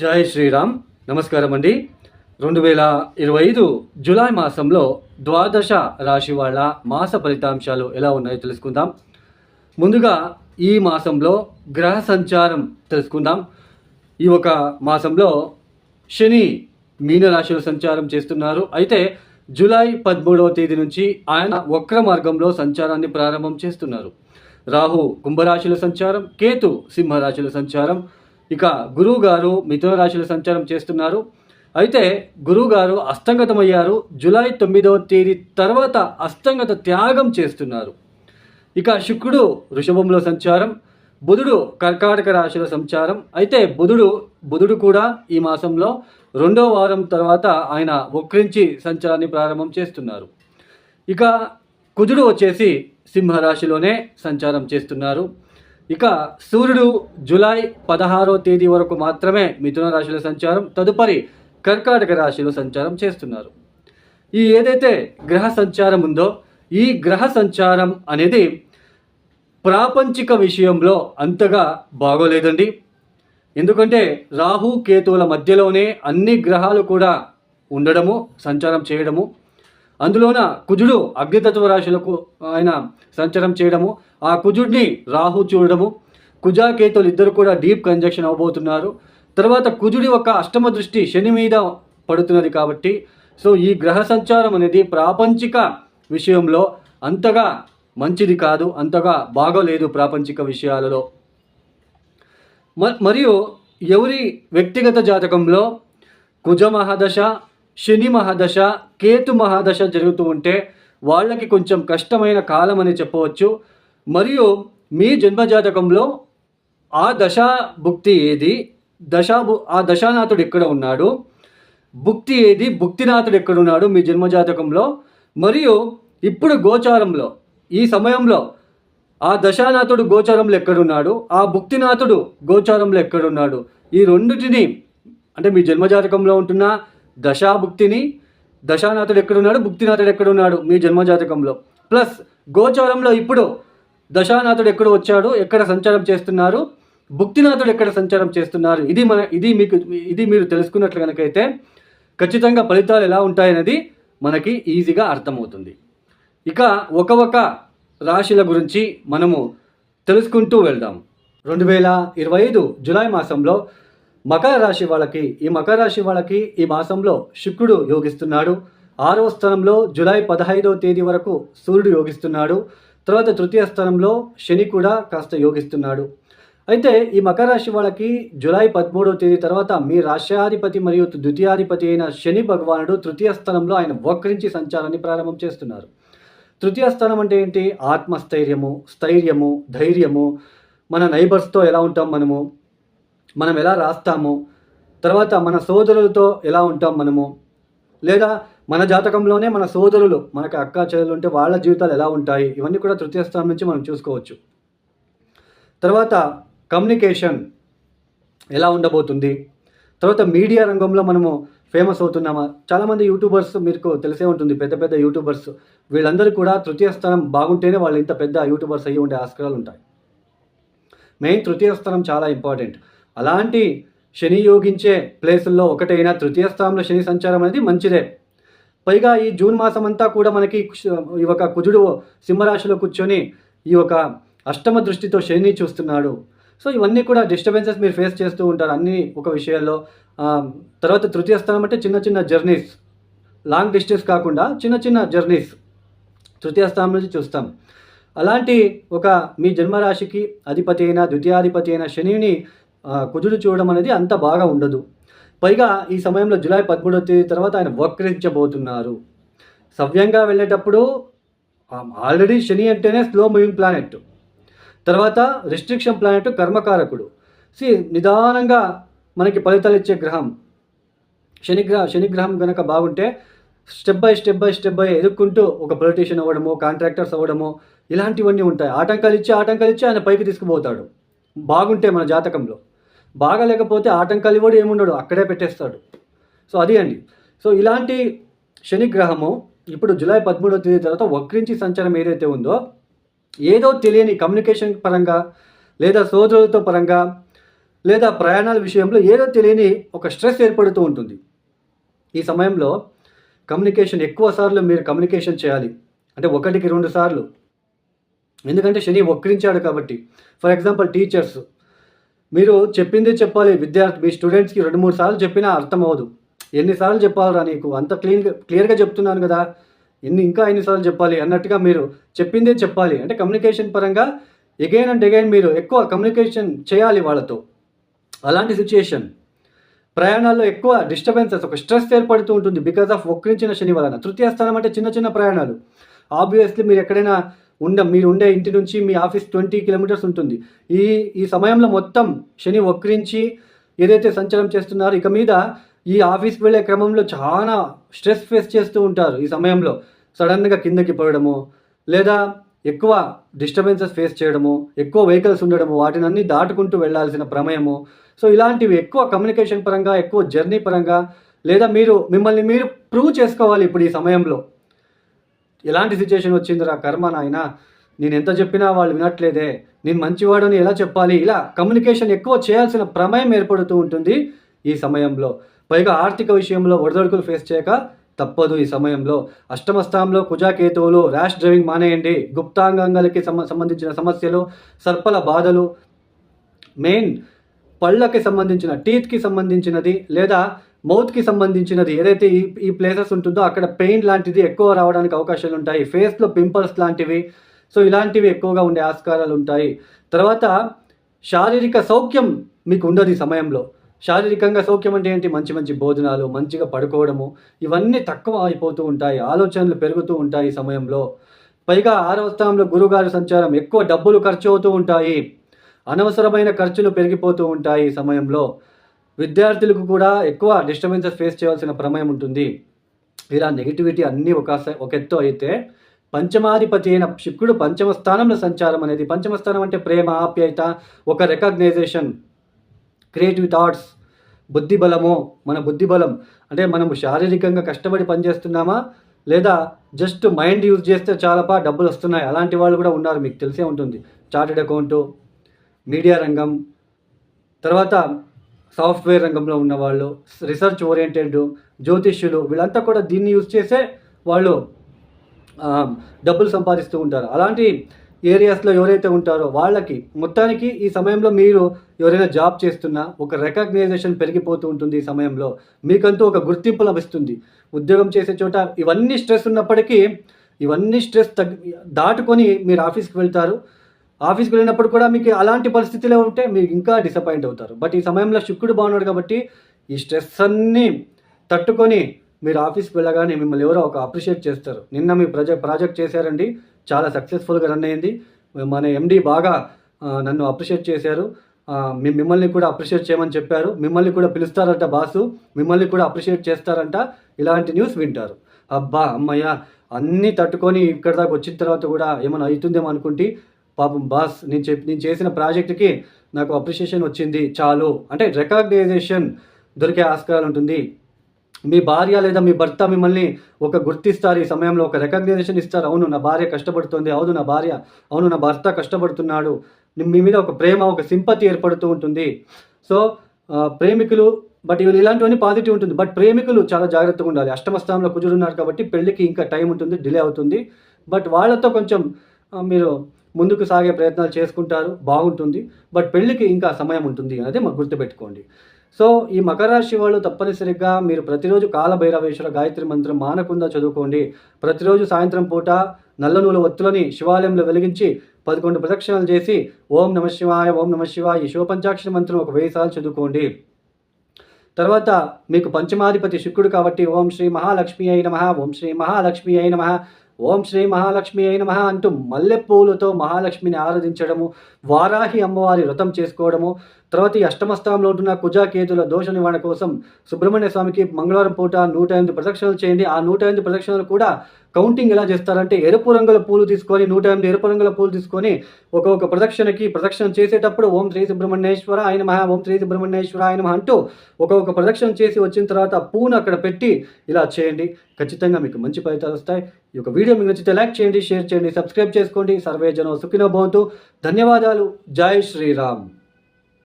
జై శ్రీరామ్. నమస్కారం అండి. 2025 జూలై మాసంలో ద్వాదశ రాశి వాళ్ళ మాస ఫలితాంశాలు ఎలా ఉన్నాయో తెలుసుకుందాం. ముందుగా ఈ మాసంలో గ్రహ సంచారం తెలుసుకుందాం. ఈ ఒక మాసంలో శని మీనరాశిలో సంచారం చేస్తున్నారు. అయితే జూలై 13వ తేదీ నుంచి ఆయన వక్ర మార్గంలో సంచారాన్ని ప్రారంభం చేస్తున్నారు. రాహు కుంభరాశిలో సంచారం, కేతు సింహరాశిలో సంచారం, ఇక గురువు గారు మిథున రాశిలో సంచారం చేస్తున్నారు. అయితే గురువు గారు అస్తంగతమయ్యారు. జూలై 9వ తేదీ తర్వాత అస్తంగత త్యాగం చేస్తున్నారు. ఇక శుక్రుడు వృషభంలో సంచారం, బుధుడు కర్కాటక రాశిలో సంచారం. అయితే బుధుడు కూడా ఈ మాసంలో రెండో వారం తర్వాత ఆయన వక్రించి సంచారాన్ని ప్రారంభం చేస్తున్నారు. ఇక కుజుడు వచ్చేసి సింహరాశిలోనే సంచారం చేస్తున్నారు. ఇక సూర్యుడు జూలై 16వ తేదీ వరకు మాత్రమే మిథున రాశిలో సంచారం, తదుపరి కర్కాటక రాశిలో సంచారం చేస్తున్నారు. ఈ ఏదైతే గ్రహ సంచారం ఉందో ఈ గ్రహ సంచారం అనేది ప్రాపంచిక విషయంలో అంతగా బాగోలేదండి. ఎందుకంటే రాహు కేతువుల మధ్యలోనే అన్ని గ్రహాలు కూడా ఉండడము, సంచారం చేయడము, అందులోన కుజుడు అగ్నితత్వ రాశులకు ఆయన సంచారం చేయడము, ఆ కుజుడిని రాహు చూడడము, కుజాకేతువులు ఇద్దరు కూడా డీప్ కంజక్షన్ అవబోతున్నారు. తర్వాత కుజుడి ఒక అష్టమ దృష్టి శని మీద పడుతున్నది కాబట్టి సో ఈ గ్రహ సంచారం అనేది ప్రాపంచిక విషయంలో అంతగా మంచిది కాదు, అంతగా బాగోలేదు ప్రాపంచిక విషయాలలో. మరియు ఎవరి వ్యక్తిగత జాతకంలో కుజ మహాదశ, శని మహాదశ, కేతు మహాదశ జరుగుతూ ఉంటే వాళ్ళకి కొంచెం కష్టమైన కాలం అని చెప్పవచ్చు. మరియు మీ జన్మజాతకంలో ఆ దశా భుక్తి ఏది, ఆ దశానాథుడు ఎక్కడ ఉన్నాడు, భుక్తి ఏది, భుక్తినాథుడు ఎక్కడున్నాడు మీ జన్మజాతకంలో, మరియు ఇప్పుడు గోచారంలో ఈ సమయంలో ఆ దశానాథుడు గోచారంలో ఎక్కడున్నాడు, ఆ భుక్తినాథుడు గోచారంలో ఎక్కడున్నాడు, ఈ రెండిటిని అంటే మీ జన్మజాతకంలో ఉంటున్న దశాభుక్తిని, దశానాథుడు ఎక్కడున్నాడు, భుక్తినాథుడు ఎక్కడున్నాడు మీ జన్మజాతకంలో, ప్లస్ గోచారంలో ఇప్పుడు దశానాథుడు ఎక్కడ వచ్చాడు, ఎక్కడ సంచారం చేస్తున్నారు, భుక్తినాథుడు ఎక్కడ సంచారం చేస్తున్నారు, ఇది మీరు తెలుసుకున్నట్లు కనుకైతే ఖచ్చితంగా ఫలితాలు ఎలా ఉంటాయనేది మనకి ఈజీగా అర్థమవుతుంది. ఇక ఒక రాశుల గురించి మనము తెలుసుకుంటూ వెళ్దాం. 2025 జూలై మాసంలో మకర రాశి వాళ్ళకి ఈ మాసంలో శుక్రుడు యోగిస్తున్నాడు. 6వ స్థానంలో జూలై 15వ తేదీ వరకు సూర్యుడు యోగిస్తున్నాడు. తర్వాత తృతీయ స్థానంలో శని కూడా కాస్త యోగిస్తున్నాడు. అయితే ఈ మకర రాశి వాళ్ళకి జూలై 13వ తేదీ తర్వాత మీ రాష్ట్రాధిపతి మరియు ద్వితీయాధిపతి అయిన శని భగవానుడు తృతీయ స్థానంలో ఆయన వక్రించి సంచారాన్ని ప్రారంభం చేస్తున్నారు. తృతీయ స్థానం అంటే ఏంటి? ఆత్మస్థైర్యము, స్థైర్యము, ధైర్యము, మన నైబర్స్తో ఎలా ఉంటాం మనం ఎలా రాస్తాము, తర్వాత మన సోదరులతో ఎలా ఉంటాం మనము, లేదా మన జాతకంలోనే మన సోదరులు, మనకు అక్క చెల్లెలు ఉంటే వాళ్ళ జీవితాలు ఎలా ఉంటాయి, ఇవన్నీ కూడా తృతీయ స్థానం నుంచి మనం చూసుకోవచ్చు. తర్వాత కమ్యూనికేషన్ ఎలా ఉండబోతుంది, తర్వాత మీడియా రంగంలో మనము ఫేమస్ అవుతున్నామా, చాలామంది యూట్యూబర్స్ మీకు తెలిసే ఉంటుంది, పెద్ద పెద్ద యూట్యూబర్స్, వీళ్ళందరూ కూడా తృతీయ స్థానం బాగుంటేనే వాళ్ళు ఇంత పెద్ద యూట్యూబర్స్ అయ్యి ఉండే ఆస్కారాలు ఉంటాయి. మెయిన్ తృతీయ స్థానం చాలా ఇంపార్టెంట్. అలాంటి శని యోగించే ప్లేసుల్లో ఒకటైన తృతీయ స్థానంలో శని సంచారం అనేది మంచిదే. పైగా ఈ జూన్ మాసం అంతా కూడా మనకి ఈ ఒక కుజుడు సింహరాశిలో కూర్చొని ఈ ఒక అష్టమ దృష్టితో శని చూస్తున్నాడు. సో ఇవన్నీ కూడా డిస్టర్బెన్సెస్ మీరు ఫేస్ చేస్తూ ఉంటారు అన్ని ఒక విషయాల్లో. తర్వాత తృతీయ స్థానం అంటే చిన్న చిన్న జర్నీస్, లాంగ్ డిస్టెన్స్ కాకుండా చిన్న చిన్న జర్నీస్ తృతీయ స్థానం నుంచి చూస్తాం. అలాంటి ఒక మీ జన్మరాశికి అధిపతి అయిన ద్వితీయాధిపతి అయిన శనిని కుజుడు చూడడం అనేది అంత బాగా ఉండదు. పైగా ఈ సమయంలో జూలై 13వ తేదీ తర్వాత ఆయన వక్రించబోతున్నారు. సవ్యంగా వెళ్ళేటప్పుడు ఆల్రెడీ శని అంటేనే స్లో మూవింగ్ ప్లానెట్, తర్వాత రిస్ట్రిక్షన్ ప్లానెట్, కర్మకారకుడు. నిదానంగా మనకి ఫలితాలు ఇచ్చే గ్రహం శనిగ్రహం కనుక బాగుంటే స్టెప్ బై ఎదుక్కుంటూ ఒక పొలిటీషియన్ అవ్వడము, కాంట్రాక్టర్స్ అవ్వడము, ఇలాంటివన్నీ ఉంటాయి. ఆటంకాలు ఇచ్చి ఆయన పైకి తీసుకుపోతాడు బాగుంటే మన జాతకంలో. బాగా లేకపోతే ఆటంకాలు ఇవ్వడు, ఏముండడు, అక్కడే పెట్టేస్తాడు. సో అది అండి. సో ఇలాంటి శనిగ్రహము ఇప్పుడు జూలై 13వ తేదీ తర్వాత వక్రించి సంచారం ఏదైతే ఉందో, ఏదో తెలియని కమ్యూనికేషన్ పరంగా, లేదా సోదరులతో పరంగా, లేదా ప్రయాణాల విషయంలో ఏదో తెలియని ఒక స్ట్రెస్ ఏర్పడుతూ ఉంటుంది. ఈ సమయంలో కమ్యూనికేషన్ ఎక్కువ సార్లు మీరు కమ్యూనికేషన్ చేయాలి. అంటే 1కి 2 సార్లు. ఎందుకంటే శని వక్రించాడు కాబట్టి. ఫర్ ఎగ్జాంపుల్ టీచర్స్, మీరు చెప్పిందే చెప్పాలి. మీ స్టూడెంట్స్‌కి 2, 3 సార్లు చెప్పినా అర్థమవ్వదు. ఎన్ని సార్లు చెప్పాలిరా నీకు, అంత క్లియర్‌గా చెప్తున్నాను కదా, ఇంకా ఎన్ని సార్లు చెప్పాలి అన్నట్టుగా మీరు చెప్పిందే చెప్పాలి. అంటే కమ్యూనికేషన్ పరంగా ఎగైన్ అండ్ ఎగైన్ మీరు ఎక్కువ కమ్యూనికేషన్ చేయాలి వాళ్ళతో. అలాంటి సిచ్యుయేషన్. ప్రయాణాల్లో ఎక్కువ డిస్టర్బెన్సెస్, ఒక స్ట్రెస్ ఏర్పడుతూ ఉంటుంది బికాజ్ ఆఫ్ వక్రించిన శని వలన. తృతీయ స్థానం అంటే చిన్న చిన్న ప్రయాణాలు. ఆబ్వియస్లీ మీరు ఎక్కడైనా మీరు ఉండే ఇంటి నుంచి మీ ఆఫీస్ 20 కిలోమీటర్స్ ఉంటుంది. ఈ సమయంలో మొత్తం శని వక్రించి ఏదైతే సంచారం చేస్తున్నారో, ఇక మీద ఈ ఆఫీస్కి వెళ్ళే క్రమంలో చాలా స్ట్రెస్ ఫేస్ చేస్తూ ఉంటారు. ఈ సమయంలో సడన్గా కిందకి పడడము, లేదా ఎక్కువ డిస్టర్బెన్సెస్ ఫేస్ చేయడము, ఎక్కువ వెహికల్స్ ఉండడము, వాటిని అన్నీ దాటుకుంటూ వెళ్ళాల్సిన ప్రమేయము. సో ఇలాంటివి ఎక్కువ కమ్యూనికేషన్ పరంగా, ఎక్కువ జర్నీ పరంగా, లేదా మిమ్మల్ని మీరు ప్రూవ్ చేసుకోవాలి. ఇప్పుడు ఈ సమయంలో ఎలాంటి సిచ్యుయేషన్ వచ్చిందిరా కర్మ నాయనా, నేను ఎంత చెప్పినా వాళ్ళు వినట్లేదే, నేను మంచివాడని ఎలా చెప్పాలి, ఇలా కమ్యూనికేషన్ ఎక్కువ చేయాల్సిన ప్రమేయం ఏర్పడుతూ ఉంటుంది ఈ సమయంలో. పైగా ఆర్థిక విషయంలో ఒడిదొడుకులు ఫేస్ చేయక తప్పదు ఈ సమయంలో. అష్టమ స్థానంలో కుజాకేతువులు. ర్యాష్ డ్రైవింగ్ మానేయండి. గుప్తాంగాంగాలకి సంబంధించిన సమస్యలు, సర్పల బాధలు, మెయిన్ పళ్ళకి సంబంధించిన టీత్కి సంబంధించినది, లేదా మౌత్కి సంబంధించినది ఏదైతే ఈ ప్లేసెస్ ఉంటుందో అక్కడ పెయిన్ లాంటిది ఎక్కువ రావడానికి అవకాశాలు ఉంటాయి. ఫేస్లో పింపుల్స్ లాంటివి, సో ఇలాంటివి ఎక్కువగా ఉండే ఆస్కారాలు ఉంటాయి. తర్వాత శారీరక సౌఖ్యం మీకు ఉండదు ఈ సమయంలో. శారీరకంగా సౌఖ్యం అంటే ఏంటి? మంచి మంచి భోజనాలు, మంచిగా పడుకోవడము, ఇవన్నీ తక్కువ అయిపోతూ ఉంటాయి. ఆలోచనలు పెరుగుతూ ఉంటాయి ఈ సమయంలో. పైగా 6వ స్థానంలో గురువుగారి సంచారం, ఎక్కువ డబ్బులు ఖర్చు అవుతూ ఉంటాయి. అనవసరమైన ఖర్చులు పెరిగిపోతూ ఉంటాయి ఈ సమయంలో. విద్యార్థులకు కూడా ఎక్కువ డిస్టర్బెన్సెస్ ఫేస్ చేయాల్సిన ప్రమేయం ఉంటుంది. ఇలా నెగిటివిటీ అన్నీ ఒక ఎత్తు అయితే, పంచమాధిపతి అయిన శుక్రుడు పంచమ స్థానంలో సంచారం అనేది, పంచమ స్థానం అంటే ప్రేమ, ఆప్యాయత, ఒక రికగ్నైజేషన్, క్రియేటివ్ థాట్స్, బుద్ధి బలము. మన బుద్ధి బలం అంటే మనము శారీరకంగా కష్టపడి పనిచేస్తున్నామా, లేదా జస్ట్ మైండ్ యూజ్ చేస్తే చాలాపా డబ్బులు వస్తున్నాయి, అలాంటి వాళ్ళు కూడా ఉన్నారు, మీకు తెలిసే ఉంటుంది. చార్టెడ్ అకౌంటు, మీడియా రంగం, తర్వాత సాఫ్ట్వేర్ రంగంలో ఉన్నవాళ్ళు, రీసెర్చ్ ఓరియంటెడ్, జ్యోతిష్యులు, వీళ్ళంతా కూడా దీన్ని యూజ్ చేసే వాళ్ళు డబ్బులు సంపాదిస్తూ ఉంటారు. అలాంటి ఏరియాస్లో ఎవరైతే ఉంటారో వాళ్ళకి మొత్తానికి ఈ సమయంలో మీరు ఎవరైనా జాబ్ చేస్తున్నా ఒక రికగ్నైజేషన్ పెరిగిపోతూ ఉంటుంది. ఈ సమయంలో మీకంటూ ఒక గుర్తింపు లభిస్తుంది. ఉద్యోగం చేసే చోట ఇవన్నీ స్ట్రెస్ ఉన్నప్పటికీ, ఇవన్నీ స్ట్రెస్ దాటుకొని మీరు ఆఫీస్కి వెళ్తారు. ఆఫీస్కి వెళ్ళినప్పుడు కూడా మీకు అలాంటి పరిస్థితిలో ఉంటే మీరు ఇంకా డిసప్పాయింట్ అవుతారు. బట్ ఈ సమయంలో శుక్రుడు బాగున్నాడు కాబట్టి ఈ స్ట్రెస్ అన్నీ తట్టుకొని మీరు ఆఫీస్కి వెళ్ళగానే మిమ్మల్ని ఎవరో ఒక అప్రిషియేట్ చేస్తారు. నిన్న మీ ప్రాజెక్ట్ చేశారండి, చాలా సక్సెస్ఫుల్గా రన్ అయింది, మన ఎండి బాగా నన్ను అప్రిషియేట్ చేశారు, మిమ్మల్ని కూడా అప్రిషియేట్ చేయమని చెప్పారు, మిమ్మల్ని కూడా పిలుస్తారంట బాసు, మిమ్మల్ని కూడా అప్రిషియేట్ చేస్తారంట. ఇలాంటి న్యూస్ వింటారు. అబ్బా అమ్మయ్య, అన్నీ తట్టుకొని ఇక్కడ దాకా వచ్చిన తర్వాత కూడా ఏమైనా అవుతుందేమో అనుకుంటే, పాపం బాస్ నేను చేసిన ప్రాజెక్ట్కి నాకు అప్రిషియేషన్ వచ్చింది చాలు అంటే రికగ్నైజేషన్ దొరికే ఆస్కారాలు ఉంటుంది. మీ భార్య లేదా మీ భర్త మిమ్మల్ని ఒక గుర్తిస్తారు. ఈ సమయంలో ఒక రికగ్నైజేషన్ ఇస్తారు. అవును నా భార్య కష్టపడుతుంది, అవును నా భర్త కష్టపడుతున్నాడు. మీ మీద ఒక ప్రేమ, ఒక సింపతి ఏర్పడుతూ ఉంటుంది. సో ప్రేమికులు, బట్ ఇలాంటివన్నీ పాజిటివ్ ఉంటుంది. బట్ ప్రేమికులు చాలా జాగ్రత్తగా ఉండాలి. అష్టమ స్థానంలో కుజుడు ఉన్నారు కాబట్టి పెళ్ళికి ఇంకా టైం ఉంటుంది, డిలే అవుతుంది. బట్ వాళ్ళతో కొంచెం మీరు ముందుకు సాగే ప్రయత్నాలు చేసుకుంటారు, బాగుంటుంది. బట్ పెళ్ళికి ఇంకా సమయం ఉంటుంది అనేది మాకు గుర్తుపెట్టుకోండి. సో ఈ మకర రాశి వాళ్ళు తప్పనిసరిగా మీరు ప్రతిరోజు కాలభైరవేశ్వర గాయత్రి మంత్రం మానకుండా చదువుకోండి. ప్రతిరోజు సాయంత్రం పూట నల్ల నూనె ఒత్తులని శివాలయంలో వెలిగించి 11 ప్రదక్షిణలు చేసి ఓం నమ శివాయ, ఓం నమ శివాయ ఈ శివపంచాక్షరి మంత్రం ఒక 1000 సార్లు చదువుకోండి. తర్వాత మీకు పంచమాధిపతి శుక్రుడు కాబట్టి ఓం శ్రీ మహాలక్ష్మి అయి నమః, ఓం శ్రీ మహాలక్ష్మి అయి నమః, ఓం శ్రీ మహాలక్ష్మి అయి నమః అంటూ మల్లెపూలతో మహాలక్ష్మిని ఆరాధించడము, వారాహి అమ్మవారి వ్రతం చేసుకోవడము. తర్వాత ఈ అష్టమ స్థానంలో ఉంటున్న కుజాకేతుల దోష నివారణ కోసం సుబ్రహ్మణ్య స్వామికి మంగళవారం పూట 108 ప్రదక్షిణలు చేయండి. ఆ 108 ప్రదక్షిణలు కూడా కౌంటింగ్ ఎలా చేస్తారంటే, ఎరుపు రంగుల పూలు తీసుకొని 108 ఎరుపు రంగుల పూలు తీసుకొని ఒక్కొక్క ప్రదక్షిణ చేసేటప్పుడు ఓం శ్రీ సుబ్రహ్మణ్యేశ్వర ఆయన మహా, ఓం శ్రీ సుబ్రహ్మణ్యేశ్వర ఆయన మహా అంటూ ఒక్కొక్క ప్రదక్షిణ చేసి వచ్చిన తర్వాత పూను అక్కడ పెట్టి ఇలా చేయండి. ఖచ్చితంగా మీకు మంచి ఫలితాలు వస్తాయి. ఈ యొక్క వీడియో మీకు నచ్చితే లైక్ చేయండి, షేర్ చేయండి, సబ్స్క్రైబ్ చేసుకోండి. సర్వే జనం సుఖినో భవంతు. ధన్యవాదాలు. జై శ్రీరామ్.